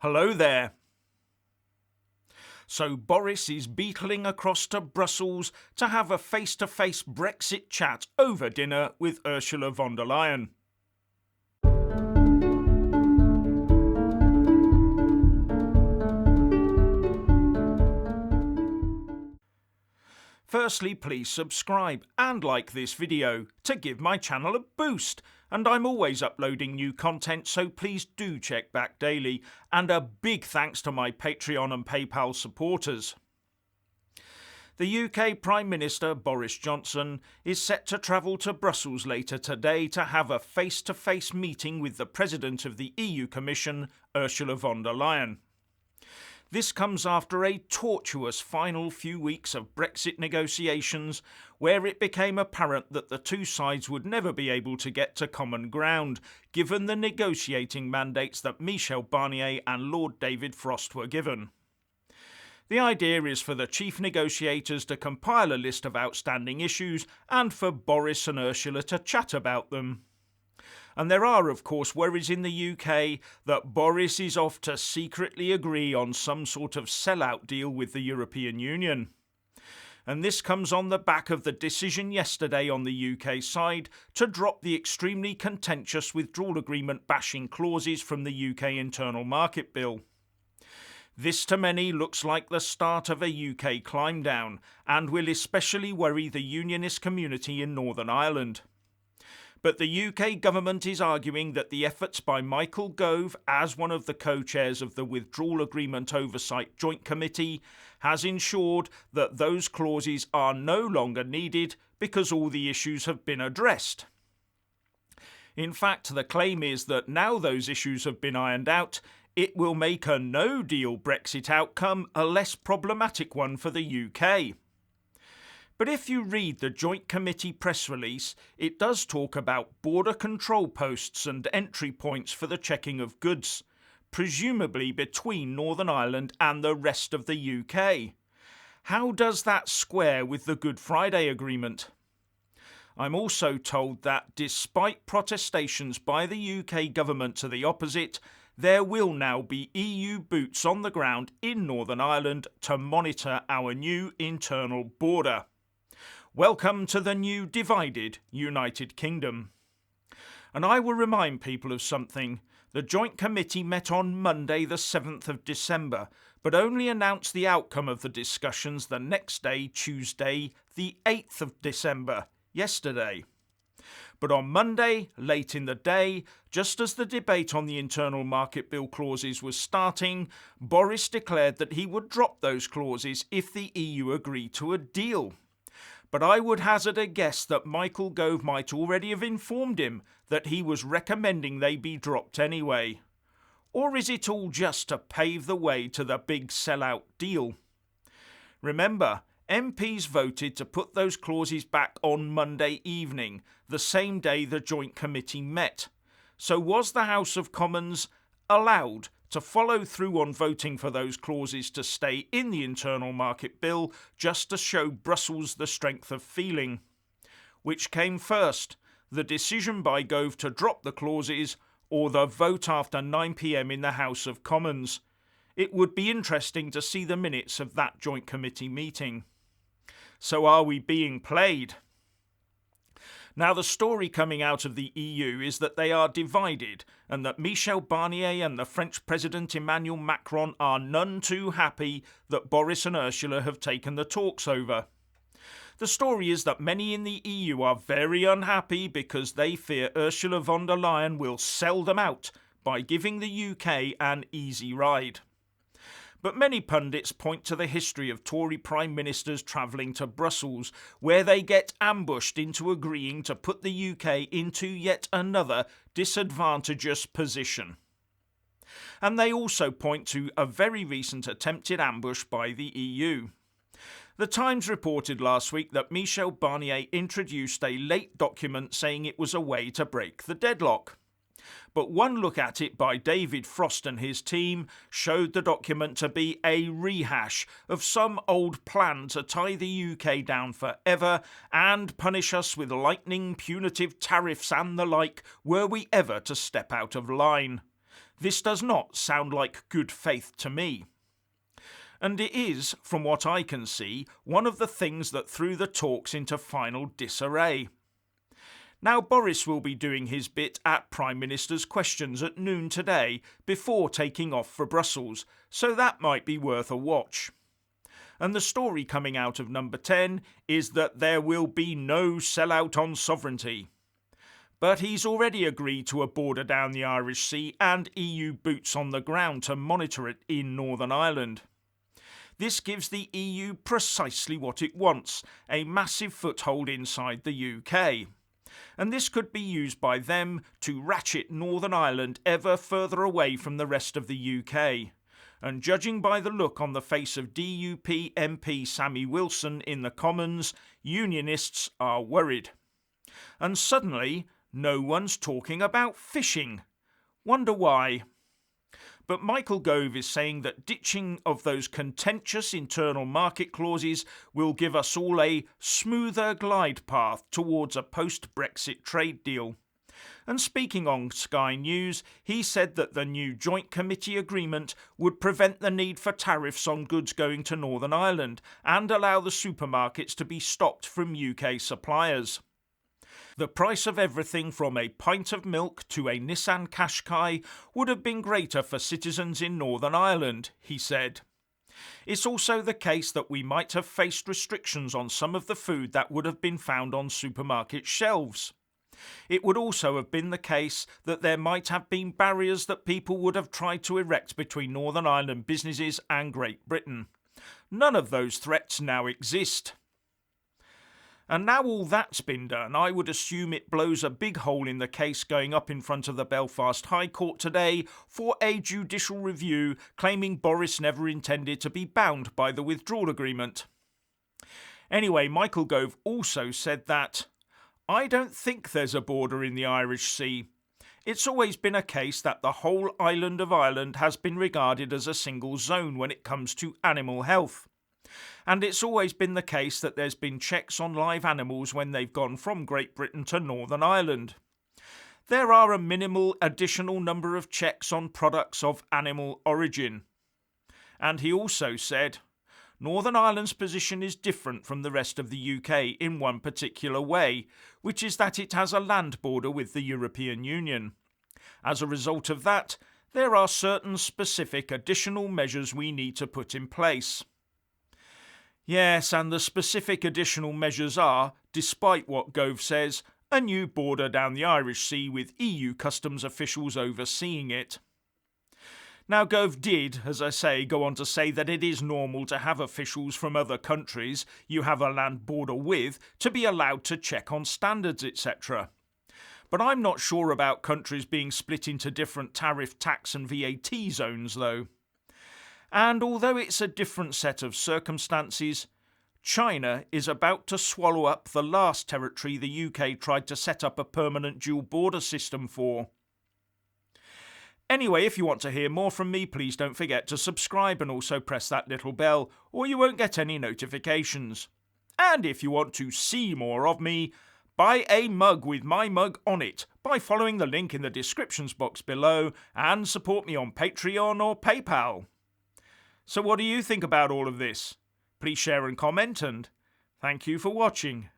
Hello there. So Boris is beetling across to Brussels to have a face-to-face Brexit chat over dinner with Ursula von der Leyen. Firstly, please subscribe and like this video to give my channel a boost, and I'm always uploading new content, so please do check back daily, and a big thanks to my Patreon and PayPal supporters. The UK Prime Minister Boris Johnson is set to travel to Brussels later today to have a face-to-face meeting with the President of the EU Commission, Ursula von der Leyen. This comes after a tortuous final few weeks of Brexit negotiations, where it became apparent that the two sides would never be able to get to common ground, given the negotiating mandates that Michel Barnier and Lord David Frost were given. The idea is for the chief negotiators to compile a list of outstanding issues and for Boris and Ursula to chat about them. And there are, of course, worries in the UK that Boris is off to secretly agree on some sort of sellout deal with the European Union. And this comes on the back of the decision yesterday on the UK side to drop the extremely contentious withdrawal agreement bashing clauses from the UK Internal Market Bill. This to many looks like the start of a UK climb down and will especially worry the unionist community in Northern Ireland. But the UK government is arguing that the efforts by Michael Gove, as one of the co-chairs of the Withdrawal Agreement Oversight Joint Committee, has ensured that those clauses are no longer needed because all the issues have been addressed. In fact, the claim is that now those issues have been ironed out, it will make a no-deal Brexit outcome a less problematic one for the UK. But if you read the Joint Committee press release, it does talk about border control posts and entry points for the checking of goods, presumably between Northern Ireland and the rest of the UK. How does that square with the Good Friday Agreement? I'm also told that despite protestations by the UK government to the opposite, there will now be EU boots on the ground in Northern Ireland to monitor our new internal border. Welcome to the new divided United Kingdom. And I will remind people of something. The Joint Committee met on Monday the 7th of December, but only announced the outcome of the discussions the next day, Tuesday, the 8th of December, yesterday. But on Monday, late in the day, just as the debate on the Internal Market Bill clauses was starting, Boris declared that he would drop those clauses if the EU agreed to a deal. But I would hazard a guess that Michael Gove might already have informed him that he was recommending they be dropped anyway. Or is it all just to pave the way to the big sellout deal? Remember, MPs voted to put those clauses back on Monday evening, the same day the Joint Committee met. So was the House of Commons allowed to follow through on voting for those clauses to stay in the Internal Market Bill just to show Brussels the strength of feeling? Which came first, the decision by Gove to drop the clauses or the vote after 9 p.m. in the House of Commons? It would be interesting to see the minutes of that Joint Committee meeting. So are we being played? Now, the story coming out of the EU is that they are divided and that Michel Barnier and the French President Emmanuel Macron are none too happy that Boris and Ursula have taken the talks over. The story is that many in the EU are very unhappy because they fear Ursula von der Leyen will sell them out by giving the UK an easy ride. But many pundits point to the history of Tory Prime Ministers travelling to Brussels, where they get ambushed into agreeing to put the UK into yet another disadvantageous position. And they also point to a very recent attempted ambush by the EU. The Times reported last week that Michel Barnier introduced a late document saying it was a way to break the deadlock. But one look at it by David Frost and his team showed the document to be a rehash of some old plan to tie the UK down forever and punish us with lightning punitive tariffs and the like were we ever to step out of line. This does not sound like good faith to me. And it is, from what I can see, one of the things that threw the talks into final disarray. Now Boris will be doing his bit at Prime Minister's Questions at noon today before taking off for Brussels, so that might be worth a watch. And the story coming out of number 10 is that there will be no sellout on sovereignty. But he's already agreed to a border down the Irish Sea and EU boots on the ground to monitor it in Northern Ireland. This gives the EU precisely what it wants, a massive foothold inside the UK. And this could be used by them to ratchet Northern Ireland ever further away from the rest of the UK. And judging by the look on the face of DUP MP Sammy Wilson in the Commons, Unionists are worried. And suddenly, no one's talking about fishing. Wonder why? But Michael Gove is saying that ditching of those contentious internal market clauses will give us all a smoother glide path towards a post-Brexit trade deal. And speaking on Sky News, he said that the new Joint Committee agreement would prevent the need for tariffs on goods going to Northern Ireland and allow the supermarkets to be stopped from UK suppliers. The price of everything from a pint of milk to a Nissan Qashqai would have been greater for citizens in Northern Ireland, he said. It's also the case that we might have faced restrictions on some of the food that would have been found on supermarket shelves. It would also have been the case that there might have been barriers that people would have tried to erect between Northern Ireland businesses and Great Britain. None of those threats now exist. And now all that's been done, I would assume it blows a big hole in the case going up in front of the Belfast High Court today for a judicial review claiming Boris never intended to be bound by the withdrawal agreement. Anyway, Michael Gove also said that, "I don't think there's a border in the Irish Sea. It's always been a case that the whole island of Ireland has been regarded as a single zone when it comes to animal health. And it's always been the case that there's been checks on live animals when they've gone from Great Britain to Northern Ireland. There are a minimal additional number of checks on products of animal origin." And he also said, "Northern Ireland's position is different from the rest of the UK in one particular way, which is that it has a land border with the European Union. As a result of that, there are certain specific additional measures we need to put in place." Yes, and the specific additional measures are, despite what Gove says, a new border down the Irish Sea with EU customs officials overseeing it. Now Gove did, as I say, go on to say that it is normal to have officials from other countries you have a land border with to be allowed to check on standards, etc. But I'm not sure about countries being split into different tariff, tax and VAT zones though. And although it's a different set of circumstances, China is about to swallow up the last territory the UK tried to set up a permanent dual border system for. Anyway, if you want to hear more from me, please don't forget to subscribe and also press that little bell, or you won't get any notifications. And if you want to see more of me, buy a mug with my mug on it by following the link in the descriptions box below and support me on Patreon or PayPal. So what do you think about all of this? Please share and comment, and thank you for watching.